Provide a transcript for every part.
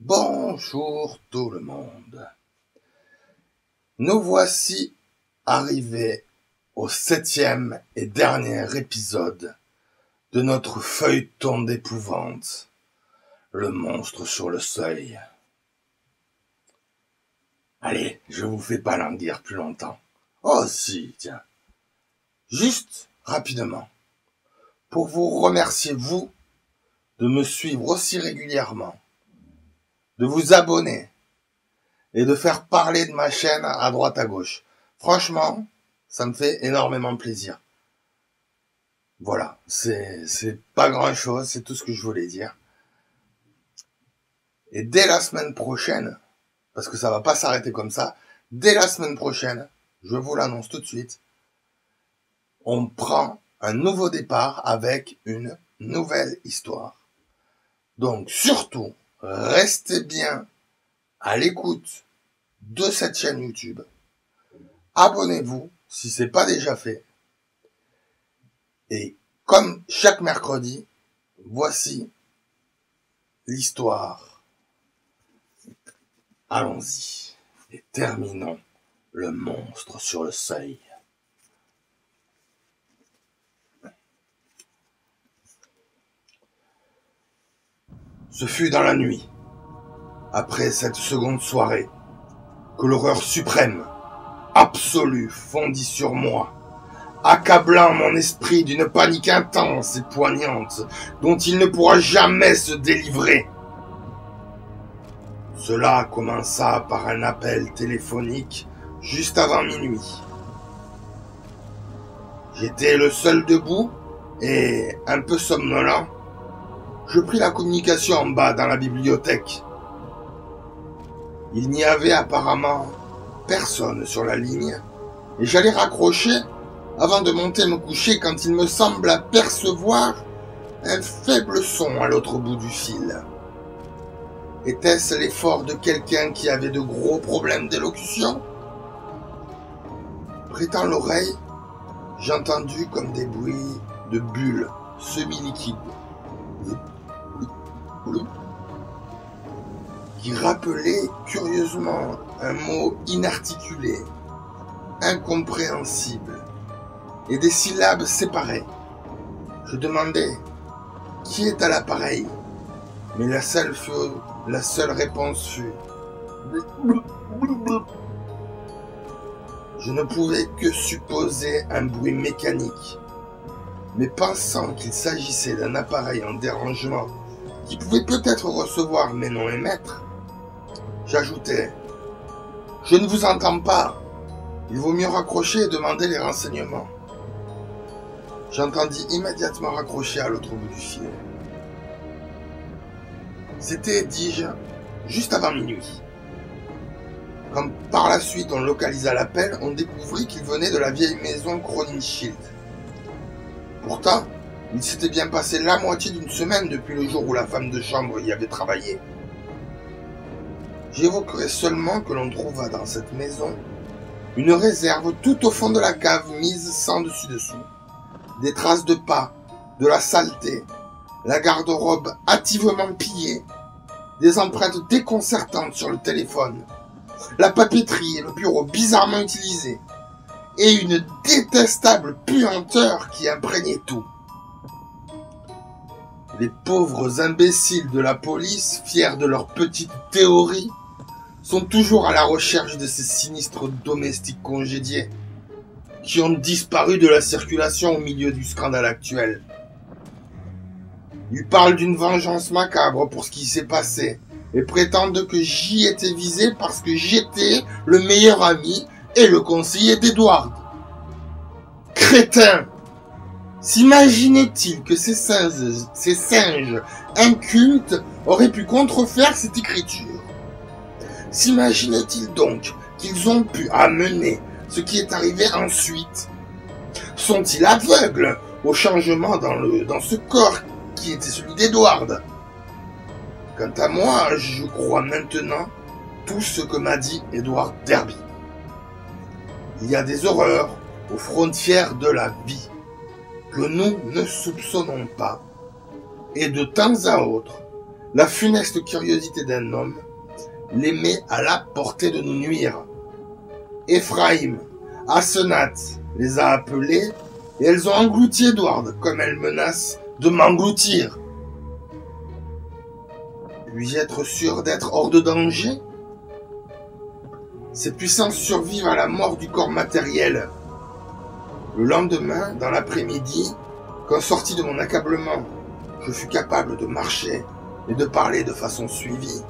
Bonjour tout le monde. Nous voici arrivés au 7e et dernier épisode de notre feuilleton d'épouvante, le monstre sur le seuil. Allez, je vous fais pas languir plus longtemps. Oh si, tiens. Juste, rapidement, pour vous remercier, vous, de me suivre aussi régulièrement, de vous abonner et de faire parler de ma chaîne à droite à gauche. Franchement, ça me fait énormément plaisir. Voilà, c'est pas grand chose, c'est tout ce que je voulais dire. Et dès la semaine prochaine, parce que ça va pas s'arrêter comme ça, dès la semaine prochaine, je vous l'annonce tout de suite, on prend un nouveau départ avec une nouvelle histoire. Donc surtout, restez bien à l'écoute de cette chaîne YouTube. Abonnez-vous si ce n'est pas déjà fait. Et comme chaque mercredi, voici l'histoire. Allons-y et terminons le monstre sur le seuil. Ce fut dans la nuit, après cette seconde soirée, que l'horreur suprême, absolue, fondit sur moi, accablant mon esprit d'une panique intense et poignante dont il ne pourra jamais se délivrer. Cela commença par un appel téléphonique juste avant minuit. J'étais le seul debout et un peu somnolent. Je pris la communication en bas dans la bibliothèque. Il n'y avait apparemment personne sur la ligne et j'allais raccrocher avant de monter me coucher quand il me semble apercevoir un faible son à l'autre bout du fil. Était-ce l'effort de quelqu'un qui avait de gros problèmes d'élocution? Prêtant l'oreille, j'ai entendu comme des bruits de bulles semi-liquides qui rappelait curieusement un mot inarticulé, incompréhensible, et des syllabes séparées. Je demandais qui est à l'appareil, mais la seule réponse fut je ne pouvais que supposer un bruit mécanique, mais pensant qu'il s'agissait d'un appareil en dérangement qui pouvait peut-être recevoir mais non émettre, j'ajoutais « Je ne vous entends pas. Il vaut mieux raccrocher et demander les renseignements. » J'entendis immédiatement raccrocher à l'autre bout du fil. C'était, dis-je, juste avant minuit. Quand par la suite on localisa l'appel, on découvrit qu'il venait de la vieille maison Crowninshield. Pourtant, il s'était bien passé la moitié d'une semaine depuis le jour où la femme de chambre y avait travaillé. J'évoquerai seulement que l'on trouva dans cette maison une réserve tout au fond de la cave mise sans dessus-dessous. Des traces de pas, de la saleté, la garde-robe hâtivement pillée, des empreintes déconcertantes sur le téléphone, la papeterie et le bureau bizarrement utilisés, et une détestable puanteur qui imprégnait tout. Les pauvres imbéciles de la police, fiers de leur petite théorie, sont toujours à la recherche de ces sinistres domestiques congédiés qui ont disparu de la circulation au milieu du scandale actuel. Ils parlent d'une vengeance macabre pour ce qui s'est passé et prétendent que j'y étais visé parce que j'étais le meilleur ami et le conseiller d'Edward. Crétin! S'imaginait-il que ces singes incultes auraient pu contrefaire cette écriture? S'imaginait-il donc qu'ils ont pu amener ce qui est arrivé ensuite? Sont-ils aveugles au changement dans ce corps qui était celui d'Edward? Quant à moi, je crois maintenant tout ce que m'a dit Edward Derby. Il y a des horreurs aux frontières de la vie que nous ne soupçonnons pas, et de temps à autre, la funeste curiosité d'un homme les met à la portée de nous nuire. Ephraim, Asenath les a appelés, et elles ont englouti Edward comme elles menacent de m'engloutir. Puis-je être sûr d'être hors de danger? Ces puissances survivent à la mort du corps matériel. Le lendemain, dans l'après-midi, quand sorti de mon accablement, je fus capable de marcher et de parler de façon suivie,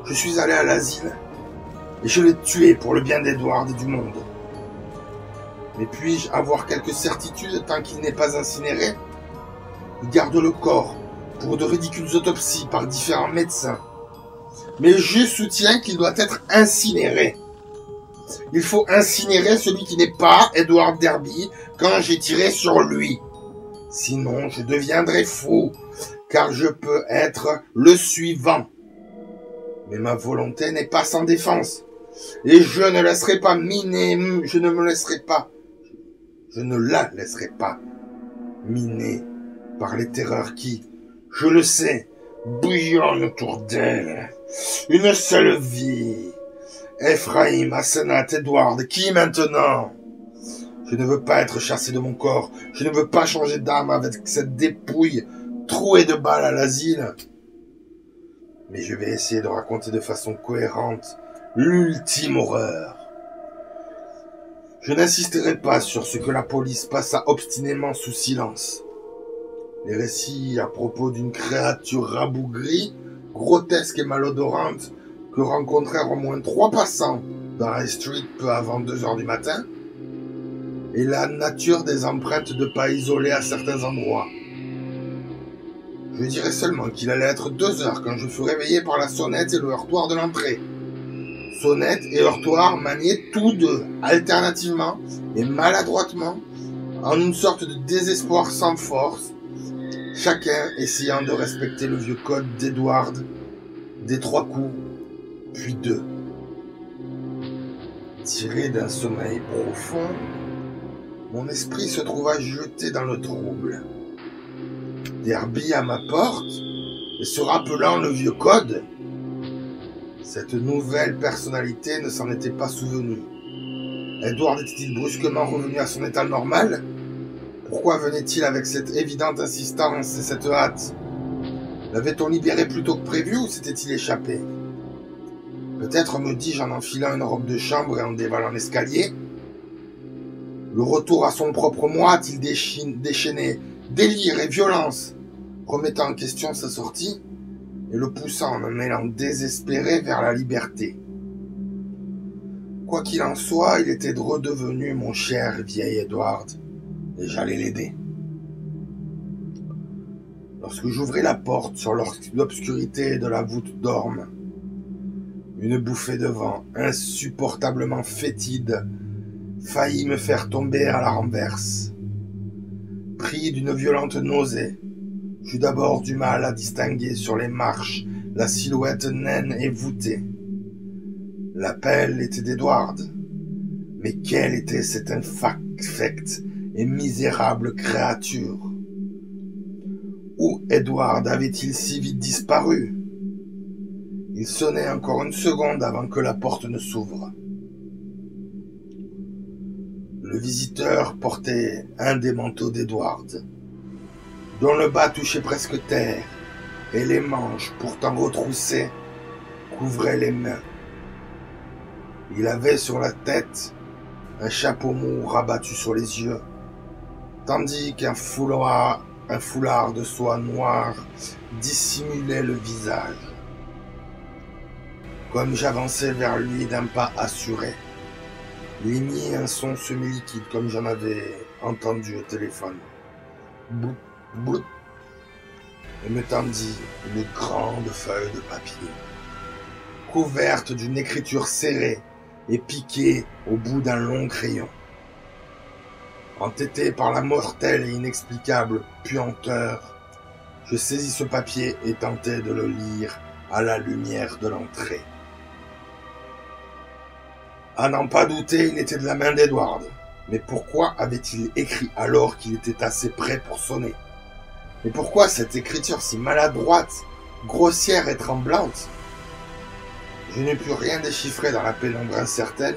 je suis allé à l'asile et je l'ai tué pour le bien d'Edward et du monde. Mais puis-je avoir quelques certitudes tant qu'il n'est pas incinéré? Il garde le corps pour de ridicules autopsies par différents médecins. Mais je soutiens qu'il doit être incinéré. Il faut incinérer celui qui n'est pas Edward Derby quand j'ai tiré sur lui. Sinon, je deviendrai fou, car je peux être le suivant. Mais ma volonté n'est pas sans défense. Et je ne laisserai pas miner, je ne la laisserai pas miner par les terreurs qui, je le sais, bouillonnent autour d'elle. Une seule vie. Ephraim, Asenath, Edward, qui maintenant? Je ne veux pas être chassé de mon corps. Je ne veux pas changer d'âme avec cette dépouille trouée de balles à l'asile. Mais je vais essayer de raconter de façon cohérente l'ultime horreur. Je n'insisterai pas sur ce que la police passa obstinément sous silence. Les récits à propos d'une créature rabougrie, grotesque et malodorante, que rencontrèrent au moins 3 passants dans High Street peu avant 2 heures du matin, et la nature des empreintes de pas isolées à certains endroits. Je dirais seulement qu'il allait être 2 heures quand je fus réveillé par la sonnette et le heurtoir de l'entrée. Sonnette et heurtoir maniés tous deux, alternativement et maladroitement, en une sorte de désespoir sans force, chacun essayant de respecter le vieux code d'Edward, des 3 coups, puis 2. Tiré d'un sommeil profond, mon esprit se trouva jeté dans le trouble. Derby à ma porte, et se rappelant le vieux code, cette nouvelle personnalité ne s'en était pas souvenue. Edward était-il brusquement revenu à son état normal? Pourquoi venait-il avec cette évidente insistance et cette hâte? L'avait-on libéré plus tôt que prévu ou s'était-il échappé? Peut-être, me dis-je en enfilant une robe de chambre et en dévalant l'escalier. Le retour à son propre moi a-t-il déchaîné délire et violence, remettant en question sa sortie et le poussant en un élan désespéré vers la liberté? Quoi qu'il en soit, il était redevenu mon cher vieil Edward, et j'allais l'aider. Lorsque j'ouvris la porte sur l'obscurité de la voûte d'orme, une bouffée de vent insupportablement fétide faillit me faire tomber à la renverse. Pris d'une violente nausée, j'eus d'abord du mal à distinguer sur les marches la silhouette naine et voûtée. L'appel était d'Edward, mais quelle était cette infecte et misérable créature? Où Edward avait-il si vite disparu? Il sonnait encore une seconde avant que la porte ne s'ouvre. Le visiteur portait un des manteaux d'Edward, dont le bas touchait presque terre, et les manches, pourtant retroussées, couvraient les mains. Il avait sur la tête un chapeau mou rabattu sur les yeux, tandis qu'un foulard de soie noire dissimulait le visage. Comme j'avançais vers lui d'un pas assuré, Il émit un son semi-liquide comme j'en avais entendu au téléphone. Bloup, bloup. Et me tendit une grande feuille de papier, couverte d'une écriture serrée et piquée au bout d'un long crayon. Entêté par la mortelle et inexplicable puanteur, je saisis ce papier et tentai de le lire à la lumière de l'entrée. À n'en pas douter, il était de la main d'Edward. Mais pourquoi avait-il écrit alors qu'il était assez prêt pour sonner? Et pourquoi cette écriture si maladroite, grossière et tremblante? Je n'ai pu rien déchiffrer dans la pénombre incertaine,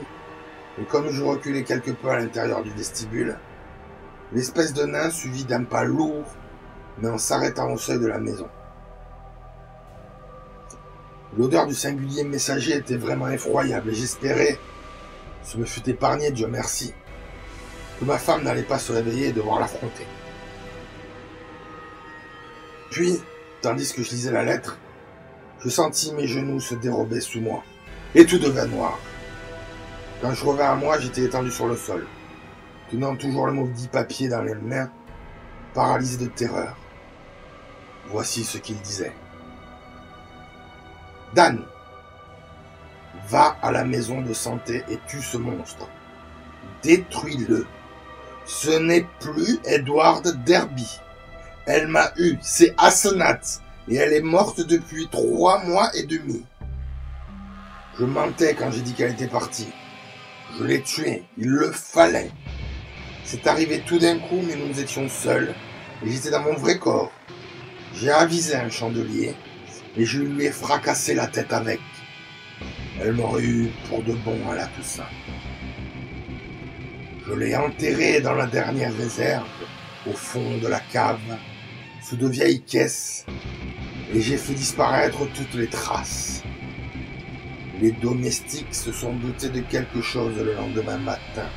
et comme je reculais quelque peu à l'intérieur du vestibule, l'espèce de nain suivit d'un pas lourd, mais en s'arrêtant au seuil de la maison. L'odeur du singulier messager était vraiment effroyable, et j'espérais, ce me fut épargné, Dieu merci, que ma femme n'allait pas se réveiller et devoir l'affronter. Puis, tandis que je lisais la lettre, je sentis mes genoux se dérober sous moi, et tout devint noir. Quand je revins à moi, j'étais étendu sur le sol, tenant toujours le maudit papier dans les mains, paralysé de terreur. Voici ce qu'il disait. Dan, va à la maison de santé et tue ce monstre. Détruis-le. Ce n'est plus Edward Derby. Elle m'a eu, c'est Asenat, et elle est morte depuis 3 mois et demi. Je mentais quand j'ai dit qu'elle était partie. Je l'ai tuée, il le fallait. C'est arrivé tout d'un coup, mais nous étions seuls, et j'étais dans mon vrai corps. J'ai avisé un chandelier, et je lui ai fracassé la tête avec. Elle m'aurait eu pour de bon à la Toussaint. Je l'ai enterrée dans la dernière réserve, au fond de la cave, sous de vieilles caisses, et j'ai fait disparaître toutes les traces. Les domestiques se sont doutés de quelque chose le lendemain matin,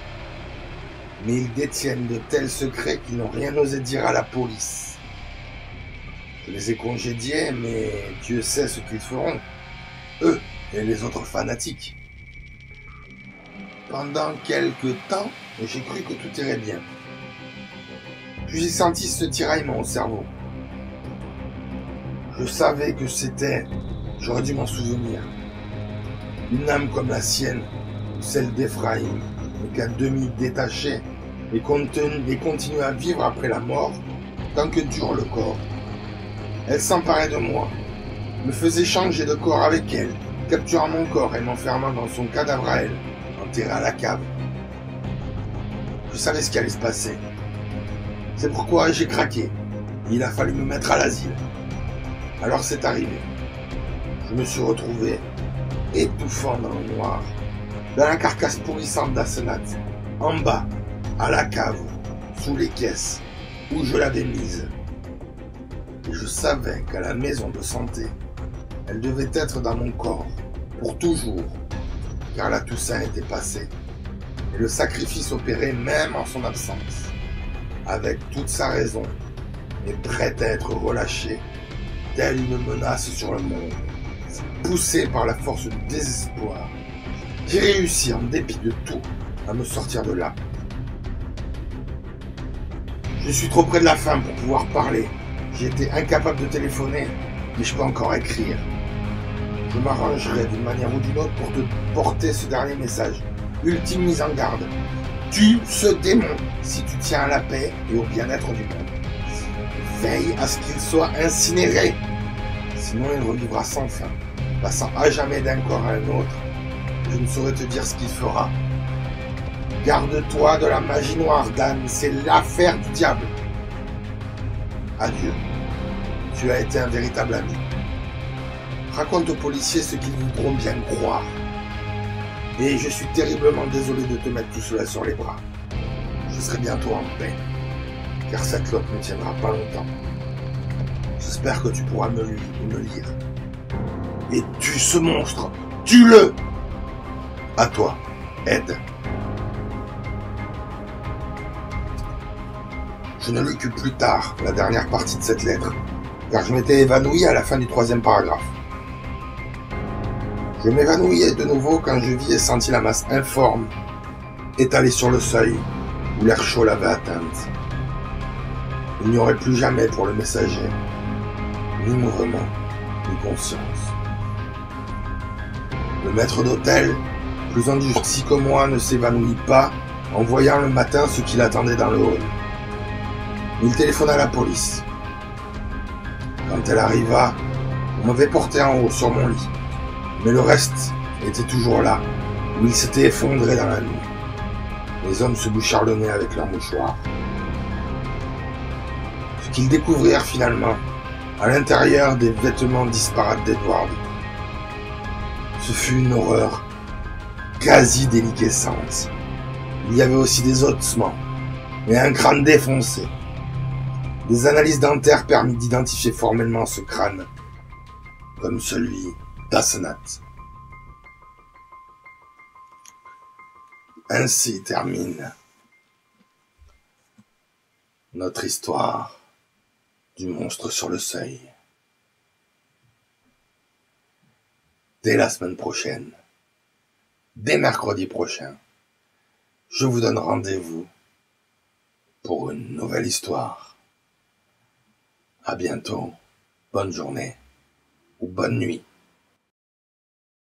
mais ils détiennent de tels secrets qu'ils n'ont rien osé dire à la police. Je les ai congédiés, mais Dieu sait ce qu'ils feront, eux et les autres fanatiques. Pendant quelque temps, j'ai cru que tout irait bien. Puis j'ai senti ce tiraillement au cerveau. Je savais que c'était, j'aurais dû m'en souvenir, une âme comme la sienne, ou celle d'Ephraïm, mais qu'à demi détachée, et continue à vivre après la mort, tant que dure le corps. Elle s'emparait de moi, me faisait changer de corps avec elle, capturant mon corps et m'enfermant dans son cadavre à elle, enterré à la cave. Je savais ce qui allait se passer. C'est pourquoi j'ai craqué. Il a fallu me mettre à l'asile. Alors c'est arrivé. Je me suis retrouvé, étouffant dans le noir, dans la carcasse pourrissante d'Asenat, en bas, à la cave, sous les caisses, où je l'avais mise. Et je savais qu'à la maison de santé, elle devait être dans mon corps, pour toujours, car la Toussaint était passée, et le sacrifice opéré même en son absence, avec toute sa raison, et prête à être relâchée, telle une menace sur le monde. Poussé par la force du désespoir, j'ai réussi, en dépit de tout, à me sortir de là. Je suis trop près de la fin pour pouvoir parler. J'ai été incapable de téléphoner, mais je peux encore écrire. Je m'arrangerai d'une manière ou d'une autre pour te porter ce dernier message. Ultime mise en garde. Tue ce démon si tu tiens à la paix et au bien-être du monde. Veille à ce qu'il soit incinéré. Sinon il revivra sans fin, passant à jamais d'un corps à un autre. Je ne saurais te dire ce qu'il fera. Garde-toi de la magie noire, Dan, c'est l'affaire du diable. Adieu. Tu as été un véritable ami. Raconte aux policiers ce qu'ils voudront bien croire. Et je suis terriblement désolé de te mettre tout cela sur les bras. Je serai bientôt en paix, car cette clope ne tiendra pas longtemps. J'espère que tu pourras me lire. Et tue ce monstre. Tue-le. À toi, Ed. Je ne lus que plus tard la dernière partie de cette lettre, car je m'étais évanoui à la fin du 3e paragraphe. Je m'évanouillais de nouveau quand je vis et sentis la masse informe étalé sur le seuil où l'air chaud l'avait atteinte. Il n'y aurait plus jamais pour le messager ni mouvement, ni conscience. Le maître d'hôtel, plus endurci que moi, ne s'évanouit pas en voyant le matin ce qui l'attendait dans le hall. Il téléphona à la police. Quand elle arriva, on m'avait porté en haut sur mon lit, mais le reste était toujours là, où il s'était effondré dans la nuit. Les hommes se bouchèrent le nez avec leurs mouchoirs. Ce qu'ils découvrirent finalement, à l'intérieur des vêtements disparates d'Edward, ce fut une horreur quasi déliquescente. Il y avait aussi des ossements et un crâne défoncé. Des analyses dentaires permirent d'identifier formellement ce crâne comme celui d'Asenat. Ainsi termine notre histoire du monstre sur le seuil. Dès la semaine prochaine, dès mercredi prochain, je vous donne rendez-vous pour une nouvelle histoire. À bientôt, bonne journée ou bonne nuit.